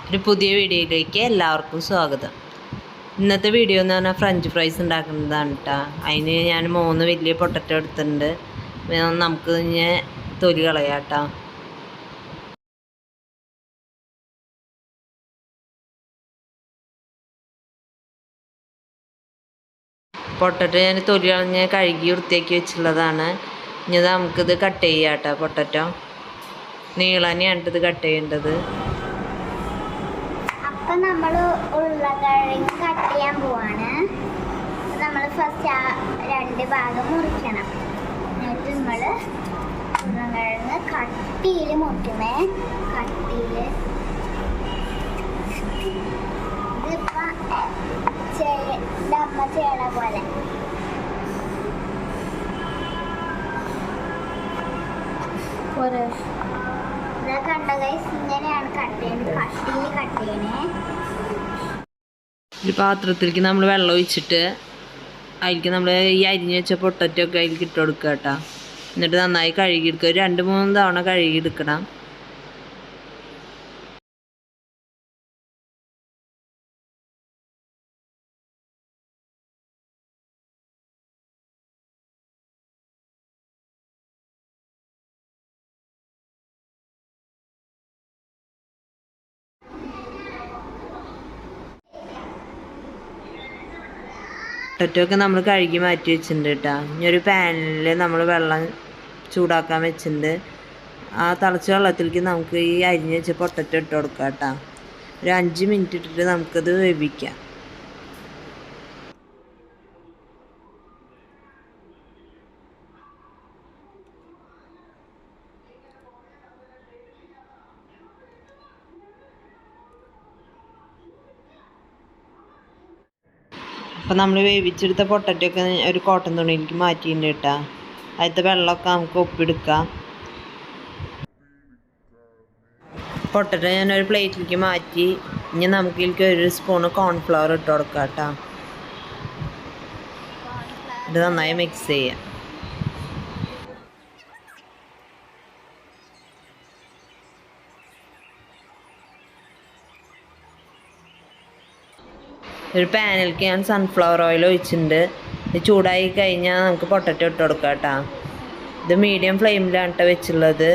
ഒരു പുതിയ വീഡിയോയിലേക്ക് എല്ലാവർക്കും സ്വാഗതം. ഇന്നത്തെ വീഡിയോ എന്ന് പറഞ്ഞാൽ ഫ്രഞ്ച് ഫ്രൈസ് ഉണ്ടാക്കുന്നതാണ് കേട്ടോ. അതിന് ഞാൻ 3 വലിയ പൊട്ടറ്റോ എടുത്തിട്ടുണ്ട്. നമുക്ക് ഇനി തൊലി കളയാം കേട്ടോ. പൊട്ടറ്റോ ഞാൻ തൊലി കളഞ്ഞ് കഴുകി വൃത്തിയാക്കി വെച്ചിട്ടുള്ളതാണ്. ഇനി നമുക്കിത് കട്ട് ചെയ്യാം കേട്ടോ. പൊട്ടറ്റോ നീളനെയാണ് ഇത് കട്ട് ചെയ്യേണ്ടത്. അപ്പം നമ്മൾ ഉരുളക്കിഴങ്ങ് കട്ട് ചെയ്യാൻ പോവാണ്. നമ്മൾ ഫസ്റ്റ് ആ 2 ഭാഗം മുറിക്കണം. എന്നിട്ട് നമ്മൾ ഉരുളക്കിഴങ്ങ് കട്ടിയിൽ മുറിക്കുമേ. കട്ടിയിൽ ഇതിപ്പം അമ്മ ചെയ്യണ പോലെ കണ്ട ഗൈസ്, ഇങ്ങനെയാണ് കട്ട് ചെയ്യുന്നത്. കട്ടിയിൽ കട്ട് ചെയ്യണേ. ഒരു പാത്രത്തിലേക്ക് നമ്മൾ വെള്ളം ഒഴിച്ചിട്ട് അതിലേക്ക് നമ്മൾ ഈ അരിഞ്ഞ് വെച്ച പൊട്ടറ്റോ ഒക്കെ അതിലേക്ക് ഇട്ട് കൊടുക്കുക കേട്ടോ. എന്നിട്ട് നന്നായി കഴുകിയെടുക്കുക. 2-3 തവണ കഴുകിയെടുക്കണം. പൊട്ടറ്റോ ഒക്കെ നമ്മൾ കഴുകി മാറ്റി വെച്ചിട്ടുണ്ട് കേട്ടോ. ഇനി ഒരു പാനിൽ നമ്മൾ വെള്ളം ചൂടാക്കാൻ വെച്ചിട്ടുണ്ട്. ആ തിളച്ച വെള്ളത്തിലേക്ക് നമുക്ക് ഈ അരിഞ്ഞ് വെച്ച പൊട്ടറ്റോ ഇട്ട് കൊടുക്കാം കേട്ടോ. ഒരു 5 മിനിറ്റ് ഇട്ടിട്ട് നമുക്കത് വേവിക്കാം. അപ്പം നമ്മൾ വേവിച്ചെടുത്ത പൊട്ടറ്റോ ഒക്കെ ഒരു കോട്ടൺ തുണിയിലേക്ക് മാറ്റിയിട്ടുണ്ട് കേട്ടോ. അതിലത്തെ വെള്ളമൊക്കെ നമുക്ക് ഒപ്പിയെടുക്കാം. പൊട്ടറ്റോ ഞാനൊരു പ്ലേറ്റിലേക്ക് മാറ്റി. ഇനി നമുക്ക് ഇതിലേക്ക് 1 സ്പൂണ് കോൺഫ്ലവർ ഇട്ട് കൊടുക്കാം കേട്ടോ. ഇത് നന്നായി മിക്സ് ചെയ്യാം. ഒരു പാനിലേക്ക് ഞാൻ സൺഫ്ലവർ ഓയിൽ ഒഴിച്ചിട്ടുണ്ട്. ഇത് ചൂടായി കഴിഞ്ഞാൽ നമുക്ക് പൊട്ടറ്റോ ഇട്ട് കൊടുക്കാം കേട്ടോ. ഇത് മീഡിയം ഫ്ലെയിമിലാണ് കേട്ടോ വെച്ചുള്ളത്.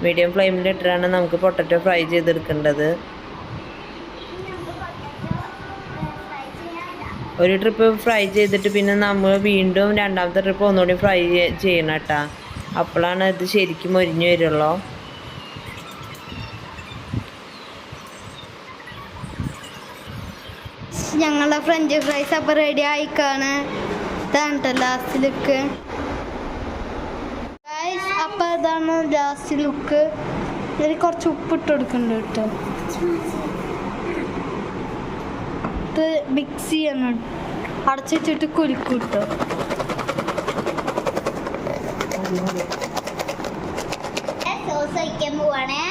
മീഡിയം ഫ്ലെയിമിൽ ഇട്ടിട്ടാണ് നമുക്ക് പൊട്ടറ്റോ ഫ്രൈ ചെയ്തെടുക്കേണ്ടത്. ഒരു ട്രിപ്പ് ഫ്രൈ ചെയ്തിട്ട് പിന്നെ നമ്മൾ വീണ്ടും 2ാമത്തെ ട്രിപ്പ് ഒന്നുകൂടി ഫ്രൈ ചെയ്യണം കേട്ടോ. അപ്പോഴാണ് ഇത് ശരിക്കും മൊരിഞ്ഞ് വരുള്ളൂ. ഞങ്ങളുടെ ഫ്രഞ്ച് ഫ്രൈസ് അപ്പോൾ റെഡി ആയിക്കാണ്. ഇതാണ് ലാസ്റ്റ് ലുക്ക്. അപ്പോൾ ഇതാണ് ലാസ്റ്റ് ലുക്ക്. ഇതിൽ കുറച്ച് ഉപ്പിട്ട് കൊടുക്കുന്നുണ്ട് കേട്ടോ. ഇത് മിക്സ് ചെയ്യണം. അടച്ചു വെച്ചിട്ട് കുലുക്കും കേട്ടോ. സോസ് ഒഴിക്കാൻ പോവാണേ.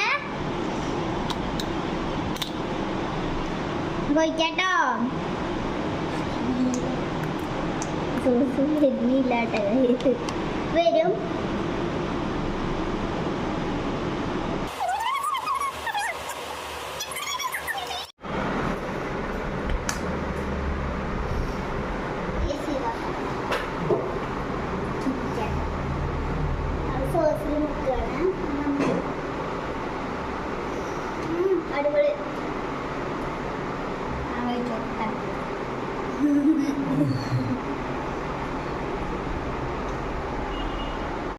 പോയിക്കാട്ടോ. സോസ് വരുന്നില്ലാട്ടോ. വരും. സോസിൽ മുക്കാണ്. അടിപൊളി.